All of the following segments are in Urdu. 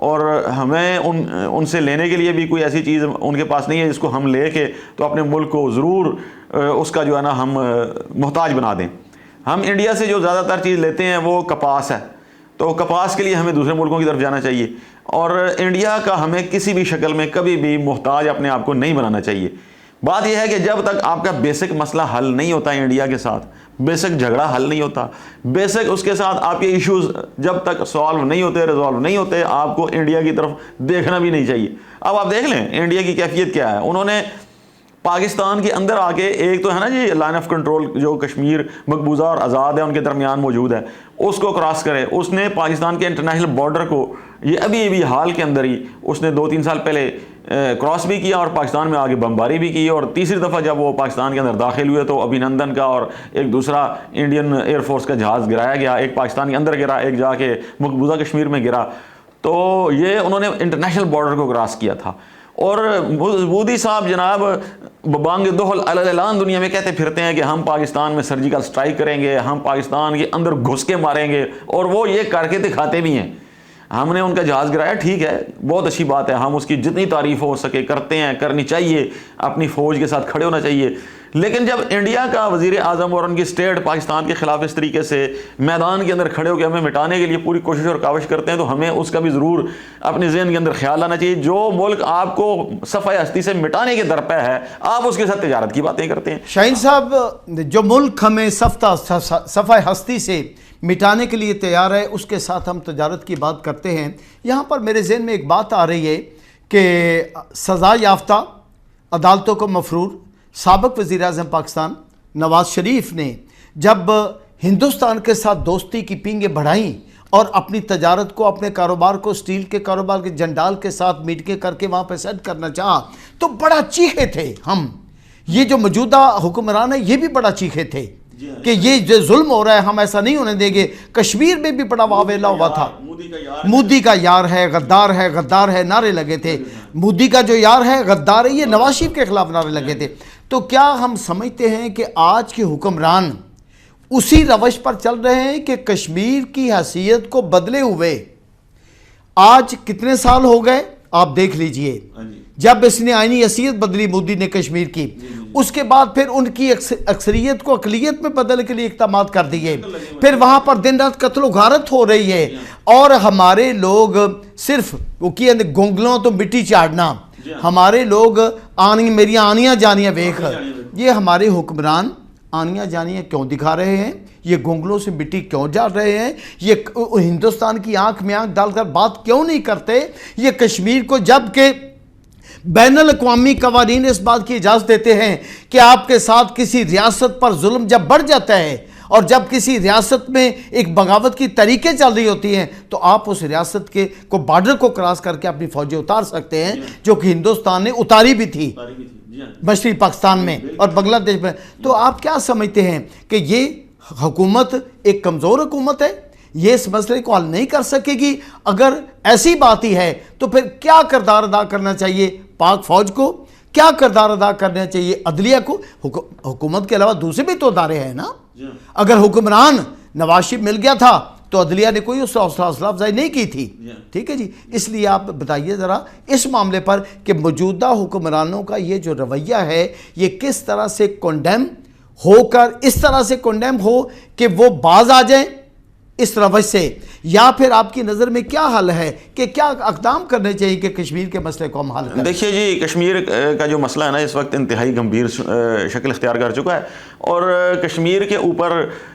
اور ہمیں ان سے لینے کے لیے بھی کوئی ایسی چیز ان کے پاس نہیں ہے جس کو ہم لے کے تو اپنے ملک کو ضرور اس کا جو ہے نا ہم محتاج بنا دیں. ہم انڈیا سے جو زیادہ تر چیز لیتے ہیں وہ کپاس ہے, تو کپاس کے لیے ہمیں دوسرے ملکوں کی طرف جانا چاہیے, اور انڈیا کا ہمیں کسی بھی شکل میں کبھی بھی محتاج اپنے آپ کو نہیں بنانا چاہیے. بات یہ ہے کہ جب تک آپ کا بیسک مسئلہ حل نہیں ہوتا ہے انڈیا کے ساتھ, بیسک جھگڑا حل نہیں ہوتا, بیسک اس کے ساتھ آپ کے ایشوز جب تک سالو نہیں ہوتے, ریزالو نہیں ہوتے, آپ کو انڈیا کی طرف دیکھنا بھی نہیں چاہیے. اب آپ دیکھ لیں انڈیا کی کیفیت کیا ہے. انہوں نے پاکستان کے اندر آ کے, ایک تو ہے نا جی لائن آف کنٹرول جو کشمیر مقبوضہ اور آزاد ہے ان کے درمیان موجود ہے, اس کو کراس کرے. اس نے پاکستان کے انٹرنیشنل بارڈر کو یہ ابھی حال کے اندر ہی اس نے 2-3 سال پہلے کراس بھی کیا اور پاکستان میں آگے بمباری بھی کی. اور تیسری دفعہ جب وہ پاکستان کے اندر داخل ہوئے تو ابھینندن کا اور ایک دوسرا انڈین ایئر فورس کا جہاز گرایا گیا, ایک پاکستان کے اندر گرا, ایک جا کے مقبوضہ کشمیر میں گرا. تو یہ انہوں نے انٹرنیشنل بارڈر کو کراس کیا تھا. اور مودی صاحب جناب ببانگ دہل اعلان دنیا میں کہتے پھرتے ہیں کہ ہم پاکستان میں سرجیکل سٹرائک کریں گے, ہم پاکستان کے اندر گھس کے ماریں گے, اور وہ یہ کر کے دکھاتے بھی ہیں. ہم نے ان کا جہاز گرایا, ٹھیک ہے, بہت اچھی بات ہے, ہم اس کی جتنی تعریف ہو سکے کرتے ہیں, کرنی چاہیے, اپنی فوج کے ساتھ کھڑے ہونا چاہیے. لیکن جب انڈیا کا وزیر اعظم اور ان کی اسٹیٹ پاکستان کے خلاف اس طریقے سے میدان کے اندر کھڑے ہو کے ہمیں مٹانے کے لیے پوری کوشش اور کاوش کرتے ہیں, تو ہمیں اس کا بھی ضرور اپنے ذہن کے اندر خیال لانا چاہیے. جو ملک آپ کو صفحہ ہستی سے مٹانے کے درپے ہے, آپ اس کے ساتھ تجارت کی باتیں کرتے ہیں. شاہین صاحب, جو ملک ہمیں صفحہ ہستی سے مٹانے کے لیے تیار ہے اس کے ساتھ ہم تجارت کی بات کرتے ہیں. یہاں پر میرے ذہن میں ایک بات آ رہی ہے کہ سزا یافتہ عدالتوں کو مفرور سابق وزیر اعظم پاکستان نواز شریف نے جب ہندوستان کے ساتھ دوستی کی پینگیں بڑھائیں اور اپنی تجارت کو, اپنے کاروبار کو اسٹیل کے کاروبار کے جنڈال کے ساتھ میٹنگیں کر کے وہاں پہ سیٹ کرنا چاہا, تو بڑا چیخے تھے ہم. یہ جو موجودہ حکمران ہے یہ بھی بڑا چیخے تھے کہ یہ جو ظلم ہو رہا ہے ہم ایسا نہیں ہونے دیں گے. کشمیر میں بھی بڑا واویلا ہوا تھا, مودی کا یار ہے, غدار ہے, غدار ہے, نعرے لگے تھے. مودی کا جو یار ہے غدار ہے, یہ نواز شریف کے خلاف نعرے لگے تھے. تو کیا ہم سمجھتے ہیں کہ آج کے حکمران اسی روش پر چل رہے ہیں کہ کشمیر کی حیثیت کو بدلے ہوئے آج کتنے سال ہو گئے آپ دیکھ لیجئے, جب اس نے آئینی حیثیت بدلی مودی نے کشمیر کی, اس کے بعد پھر ان کی اکثریت کو اقلیت میں بدلنے کے لیے اقدامات کر دیے, پھر وہاں پر دن رات قتل و غارت ہو رہی ہے, اور ہمارے لوگ صرف وہ کی گونگلوں تو مٹی چاڑنا, ہمارے لوگ میری آنیاں جانیاں ویکھ, یہ ہمارے حکمران آنیاں جانیاں کیوں دکھا رہے ہیں, یہ گونگلوں سے مٹی کیوں جاڑ رہے ہیں, یہ ہندوستان کی آنکھ میں آنکھ ڈال کر بات کیوں نہیں کرتے. یہ کشمیر کو جب کہ بین الاقوامی قوانین اس بات کی اجازت دیتے ہیں کہ آپ کے ساتھ کسی ریاست پر ظلم جب بڑھ جاتا ہے اور جب کسی ریاست میں ایک بغاوت کی طریقیں چل رہی ہوتی ہیں تو آپ اس ریاست کے کو بارڈر کو کراس کر کے اپنی فوجیں اتار سکتے ہیں, جو کہ ہندوستان نے اتاری بھی تھی مشرقی پاکستان میں اور بنگلہ دیش میں. تو آپ کیا سمجھتے ہیں کہ یہ حکومت ایک کمزور حکومت ہے, یہ اس مسئلے کو حل نہیں کر سکے گی؟ اگر ایسی بات ہی ہے تو پھر کیا کردار ادا کرنا چاہیے پاک فوج کو, کیا کردار ادا کرنا چاہیے عدلیہ کو؟ حکومت کے علاوہ دوسرے بھی تو ادارے ہیں نا. اگر حکمران نواز شریف مل گیا تھا تو عدلیہ نے کوئی اس حوصلہ افزائی نہیں کی تھی. ٹھیک ہے جی, اس لیے آپ بتائیے ذرا اس معاملے پر کہ موجودہ حکمرانوں کا یہ جو رویہ ہے یہ کس طرح سے کنڈیم ہو کر اس طرح سے کنڈیم ہو کہ وہ باز آ جائیں اس روش سے, یا پھر آپ کی نظر میں کیا حل ہے کہ کیا اقدام کرنے چاہیے کہ کشمیر کے مسئلے کو ہم حل کریں؟ دیکھیے جی, کشمیر کا جو مسئلہ ہے نا اس وقت انتہائی گمبھیر شکل اختیار کر چکا ہے, اور کشمیر کے اوپر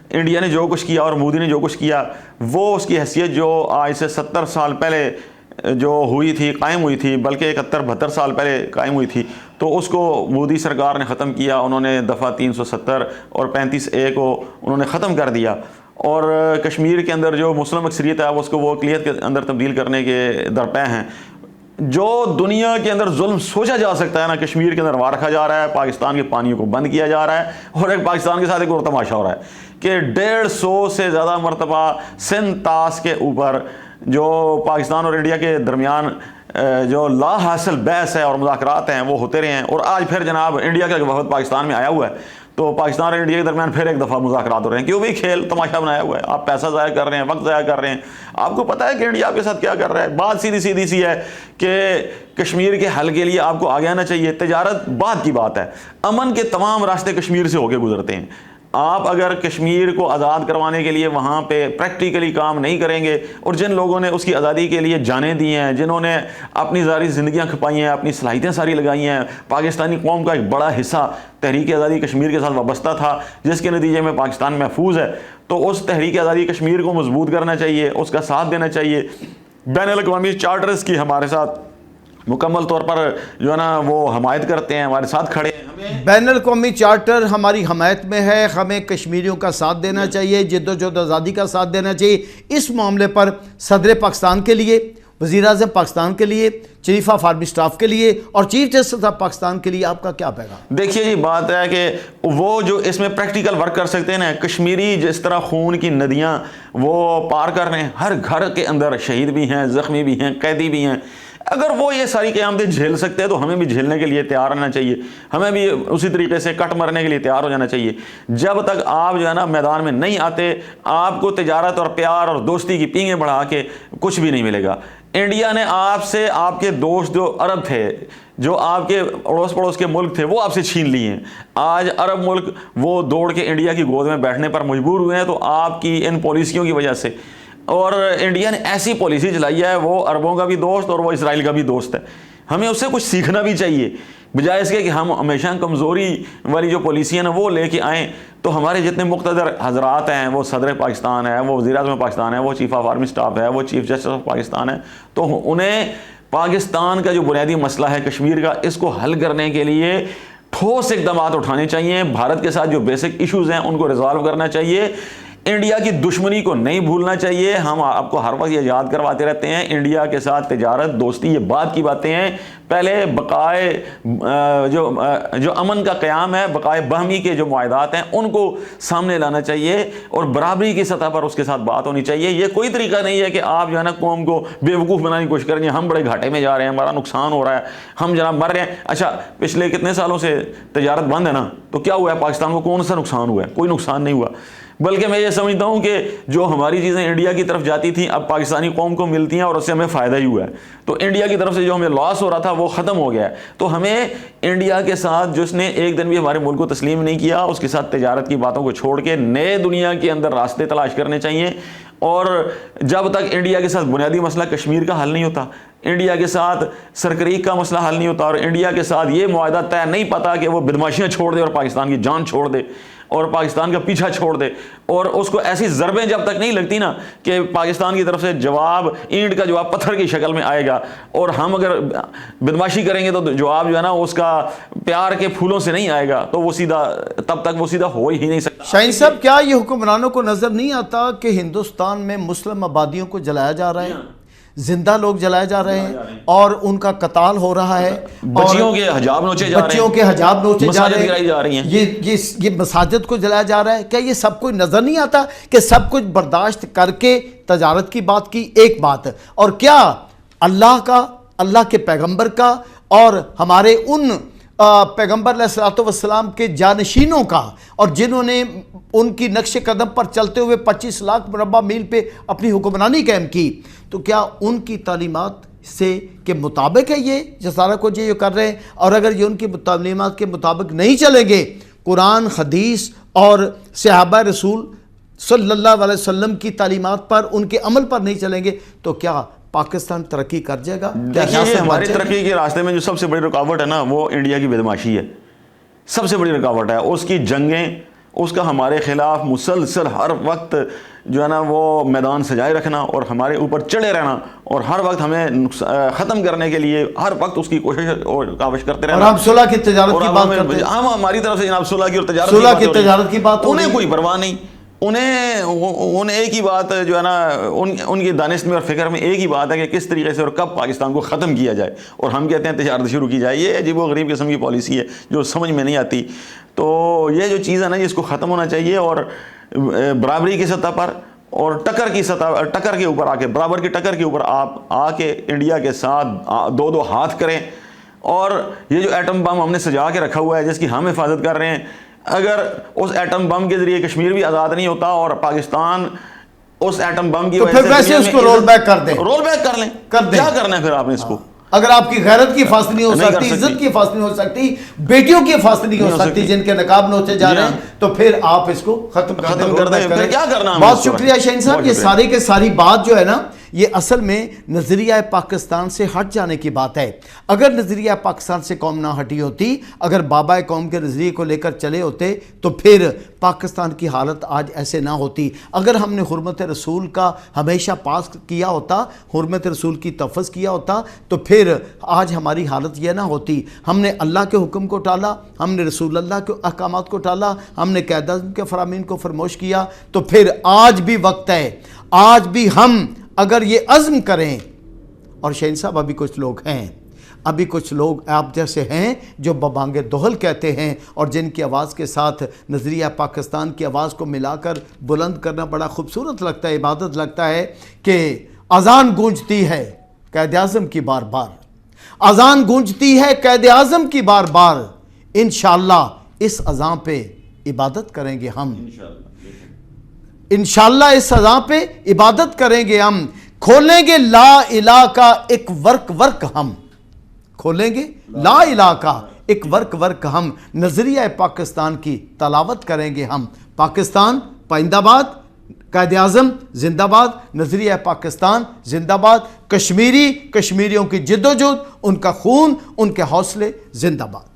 انڈیا نے جو کچھ کیا اور مودی نے جو کچھ کیا وہ اس کی حیثیت جو آج سے 70 سال پہلے جو ہوئی تھی, قائم ہوئی تھی, بلکہ 71-72 سال پہلے قائم ہوئی تھی, تو اس کو مودی سرکار نے ختم کیا. انہوں نے دفعہ 370 اور 35A کو انہوں نے ختم کر دیا, اور کشمیر کے اندر جو مسلم اکثریت ہے اس کو وہ اقلیت کے اندر تبدیل کرنے کے درپے ہیں. جو دنیا کے اندر ظلم سوچا جا سکتا ہے نا, کشمیر کے اندر وہاں رکھا جا رہا ہے, پاکستان کے پانیوں کو بند کیا جا رہا ہے, اور ایک پاکستان کے ساتھ ایک اور تماشا ہو رہا ہے کہ 150 سے زیادہ مرتبہ سندھ طاس کے اوپر جو پاکستان اور انڈیا کے درمیان جو لا حاصل بحث ہے اور مذاکرات ہیں وہ ہوتے رہے ہیں, اور آج پھر جناب انڈیا کا وفد پاکستان میں آیا ہوا ہے. تو پاکستان اور انڈیا کے درمیان پھر ایک دفعہ مذاکرات ہو رہے ہیں. کیوں بھی کھیل تماشا بنایا ہوا ہے, آپ پیسہ ضائع کر رہے ہیں, وقت ضائع کر رہے ہیں. آپ کو پتہ ہے کہ انڈیا آپ کے ساتھ کیا کر رہا ہے. بات سیدھی سی ہے کہ کشمیر کے حل کے لیے آپ کو آگے آنا چاہیے. تجارت بعد کی بات ہے, امن کے تمام راستے کشمیر سے ہو کے گزرتے ہیں. آپ اگر کشمیر کو آزاد کروانے کے لیے وہاں پہ پریکٹیکلی کام نہیں کریں گے, اور جن لوگوں نے اس کی آزادی کے لیے جانیں دی ہیں, جنہوں نے اپنی ساری زندگیاں کھپائی ہیں, اپنی صلاحیتیں ساری لگائی ہیں, پاکستانی قوم کا ایک بڑا حصہ تحریک آزادی کشمیر کے ساتھ وابستہ تھا, جس کے نتیجے میں پاکستان محفوظ ہے. تو اس تحریک آزادی کشمیر کو مضبوط کرنا چاہیے, اس کا ساتھ دینا چاہیے. بین الاقوامی چارٹرز کی ہمارے ساتھ مکمل طور پر جو ہے نا وہ حمایت کرتے ہیں, ہمارے ساتھ کھڑے ہیں. بین الاقوامی چارٹر ہماری حمایت میں ہے. ہمیں کشمیریوں کا ساتھ دینا چاہیے, جد و جہد آزادی کا ساتھ دینا چاہیے. اس معاملے پر صدر پاکستان کے لیے, وزیر اعظم پاکستان کے لیے, چیف آف آرمی سٹاف کے لیے اور چیف جسٹس آف پاکستان کے لیے آپ کا کیا پیغام؟ دیکھیے جی, بات ہے کہ وہ جو اس میں پریکٹیکل ورک کر سکتے ہیں نا, کشمیری جس طرح خون کی ندیاں وہ پار کر رہے ہیں, ہر گھر کے اندر شہید بھی ہیں, زخمی بھی ہیں, قیدی بھی ہیں. اگر وہ یہ ساری قیامتیں جھیل سکتے ہیں تو ہمیں بھی جھیلنے کے لیے تیار رہنا چاہیے. ہمیں بھی اسی طریقے سے کٹ مرنے کے لیے تیار ہو جانا چاہیے. جب تک آپ جو ہے نا میدان میں نہیں آتے, آپ کو تجارت اور پیار اور دوستی کی پینگیں بڑھا کے کچھ بھی نہیں ملے گا. انڈیا نے آپ سے, آپ کے دوست جو عرب تھے, جو آپ کے اڑوس پڑوس کے ملک تھے, وہ آپ سے چھین لیے ہیں. آج عرب ملک وہ دوڑ کے انڈیا کی گود میں بیٹھنے پر مجبور ہوئے ہیں, تو آپ کی ان پالیسیوں کی وجہ سے. اور انڈیا نے ایسی پالیسی چلائی ہے, وہ عربوں کا بھی دوست اور وہ اسرائیل کا بھی دوست ہے. ہمیں اس سے کچھ سیکھنا بھی چاہیے, بجائے اس کے کہ ہم ہمیشہ کمزوری والی جو پالیسیاں ہیں وہ لے کے آئیں. تو ہمارے جتنے مقتدر حضرات ہیں, وہ صدر پاکستان ہے, وہ وزیر اعظم پاکستان ہے, وہ چیف آف آرمی سٹاف ہے, وہ چیف جسٹس آف پاکستان ہے, تو انہیں پاکستان کا جو بنیادی مسئلہ ہے کشمیر کا, اس کو حل کرنے کے لیے ٹھوس اقدامات اٹھانے چاہیے. بھارت کے ساتھ جو بیسک ایشوز ہیں ان کو ریزالو کرنا چاہیے. انڈیا کی دشمنی کو نہیں بھولنا چاہیے. ہم آپ کو ہر وقت یہ یاد کرواتے رہتے ہیں, انڈیا کے ساتھ تجارت, دوستی, یہ بعد کی باتیں ہیں. پہلے بقائے جو امن کا قیام ہے, بقائے باہمی کے جو معاہدات ہیں ان کو سامنے لانا چاہیے, اور برابری کی سطح پر اس کے ساتھ بات ہونی چاہیے. یہ کوئی طریقہ نہیں ہے کہ آپ جو ہے نا قوم کو بے وقوف بنانے کی کوشش کریں, ہم بڑے گھاٹے میں جا رہے ہیں, ہمارا نقصان ہو رہا ہے, ہم جناب مر رہے ہیں. اچھا, پچھلے کتنے سالوں سے تجارت بند ہے نا, تو کیا ہوا ہے پاکستان کو, کون سا نقصان ہوا ہے؟ کوئی نقصان نہیں ہوا. بلکہ میں یہ سمجھتا ہوں کہ جو ہماری چیزیں انڈیا کی طرف جاتی تھیں اب پاکستانی قوم کو ملتی ہیں, اور اس سے ہمیں فائدہ ہی ہوا ہے. تو انڈیا کی طرف سے جو ہمیں لاس ہو رہا تھا وہ ختم ہو گیا ہے. تو ہمیں انڈیا کے ساتھ, جس نے ایک دن بھی ہمارے ملک کو تسلیم نہیں کیا, اس کے ساتھ تجارت کی باتوں کو چھوڑ کے نئے دنیا کے اندر راستے تلاش کرنے چاہیے. اور جب تک انڈیا کے ساتھ بنیادی مسئلہ کشمیر کا حل نہیں ہوتا, انڈیا کے ساتھ سرکریک کا مسئلہ حل نہیں ہوتا, اور انڈیا کے ساتھ یہ معاہدہ طے نہیں پاتا کہ وہ بدماشیاں چھوڑ دے اور پاکستان کی جان چھوڑ دے اور پاکستان کا پیچھا چھوڑ دے, اور اس کو ایسی ضربیں جب تک نہیں لگتی نا کہ پاکستان کی طرف سے جواب, اینٹ کا جواب پتھر کی شکل میں آئے گا, اور ہم اگر بدماشی کریں گے تو جواب جو ہے نا اس کا پیار کے پھولوں سے نہیں آئے گا, تو وہ سیدھا, تب تک وہ سیدھا ہو ہی نہیں سکتا. شاہین صاحب, کیا یہ حکمرانوں کو نظر نہیں آتا کہ ہندوستان میں مسلم آبادیوں کو جلایا جا رہا ہے, زندہ لوگ جلائے جا رہے ہیں, اور ان کا قتال ہو رہا ہے, بچیوں کے حجاب نوچے جا رہے ہیں, بچیوں کے حجاب نوچے جا رہے ہیں, یہ مساجد کو جلایا جا رہا ہے. کیا یہ سب کچھ نظر نہیں آتا کہ سب کچھ برداشت کر کے تجارت کی بات کی ایک بات, اور کیا اللہ کا, اللہ کے پیغمبر کا, اور ہمارے ان پیغمبر علیہ الصلوۃ والسلام کے جانشینوں کا, اور جنہوں نے ان کی نقش قدم پر چلتے ہوئے 25 لاکھ مربع میل پہ اپنی حکمرانی قائم کی, تو کیا ان کی تعلیمات سے کے مطابق ہے یہ سارا کچھ یہ کر رہے ہیں؟ اور اگر یہ ان کی تعلیمات کے مطابق نہیں چلیں گے, قرآن, حدیث اور صحابہ رسول صلی اللہ علیہ وسلم کی تعلیمات پر, ان کے عمل پر نہیں چلیں گے, تو کیا پاکستان ترقی کر جائے گا؟ دیکھیے, ہماری ترقی کے راستے میں جو سب سے بڑی رکاوٹ ہے نا, وہ انڈیا کی بدماشی ہے. سب سے بڑی رکاوٹ ہے اس کی جنگیں, اس کا ہمارے خلاف مسلسل ہر وقت جو ہے نا وہ میدان سجائے رکھنا, اور ہمارے اوپر چڑھے رہنا, اور ہر وقت ہمیں ختم کرنے کے لیے ہر وقت اس کی کوشش اور کاوش کرتے رہنا. اور ہم صلح کی تجارت کی بات کرتے ہیں, ہم ہماری طرف سے جناب صلح کی اور تجارت کی بات, انہیں کوئی پرواہ نہیں. انہیں ایک ہی بات جو ہے نا, ان کی دانش میں اور فکر میں ایک ہی بات ہے کہ کس طریقے سے اور کب پاکستان کو ختم کیا جائے, اور ہم کہتے ہیں تجارت شروع کی جائے. یہ عجیب و غریب قسم کی پالیسی ہے جو سمجھ میں نہیں آتی. تو یہ جو چیز ہے نا, اس کو ختم ہونا چاہیے, اور برابری کی سطح پر اور ٹکر کی سطح, ٹکر کے اوپر آ کے, برابر کی ٹکر کے اوپر آپ آ کے انڈیا کے ساتھ دو ہاتھ کریں. اور یہ جو ایٹم بم ہم نے سجا کے رکھا ہوا ہے, جس کی ہم حفاظت کر رہے ہیں, اگر اس ایٹم بم کے ذریعے کشمیر بھی آزاد نہیں ہوتا اور پاکستان اس ایٹم بم کی تو پھر ویسے اس کو رول بیک کر دیں، رول بیک کر لیں، کیا کرنا ہے پھر آپ نے اس کو؟ اگر آپ کی غیرت کی حفاظت نہیں ہو سکتی، عزت کی حفاظت نہیں ہو سکتی، بیٹیوں کی حفاظت نہیں ہو سکتی جن کے نقاب نوچے جا رہے ہیں، تو پھر آپ اس کو ختم کر دیں، پھر کیا کرنا ہے؟ بہت شکریہ شاہین صاحب. یہ ساری کے ساری بات جو ہے نا، یہ اصل میں نظریہ پاکستان سے ہٹ جانے کی بات ہے. اگر نظریہ پاکستان سے قوم نہ ہٹی ہوتی، اگر بابا قوم کے نظریے کو لے کر چلے ہوتے، تو پھر پاکستان کی حالت آج ایسے نہ ہوتی. اگر ہم نے حرمت رسول کا ہمیشہ پاس کیا ہوتا، حرمت رسول کی تحفظ کیا ہوتا، تو پھر آج ہماری حالت یہ نہ ہوتی. ہم نے اللہ کے حکم کو ٹالا، ہم نے رسول اللہ کے احکامات کو ٹالا، ہم نے قائد اعظم کے فرامین کو فراموش کیا. تو پھر آج بھی وقت ہے، آج بھی ہم اگر یہ عزم کریں. اور شاہین صاحب ابھی کچھ لوگ آپ جیسے ہیں جو ببانگ دہل کہتے ہیں، اور جن کی آواز کے ساتھ نظریہ پاکستان کی آواز کو ملا کر بلند کرنا بڑا خوبصورت لگتا ہے، عبادت لگتا ہے کہ اذان گونجتی ہے قائد اعظم کی بار بار، اذان گونجتی ہے قائد اعظم کی بار بار. انشاءاللہ اس اذان پہ عبادت کریں گے ہم، انشاءاللہ اس اذان پہ عبادت کریں گے ہم. کھولیں گے لا الہ کا ایک ورک ہم، کھولیں گے لا الہ کا ایک ورک ہم. نظریہ پاکستان کی تلاوت کریں گے ہم. پاکستان پائندہ باد، قائد اعظم زندہ باد، نظریہ پاکستان زندہ باد. کشمیریوں کی جد و جہد، ان کا خون، ان کے حوصلے زندہ باد.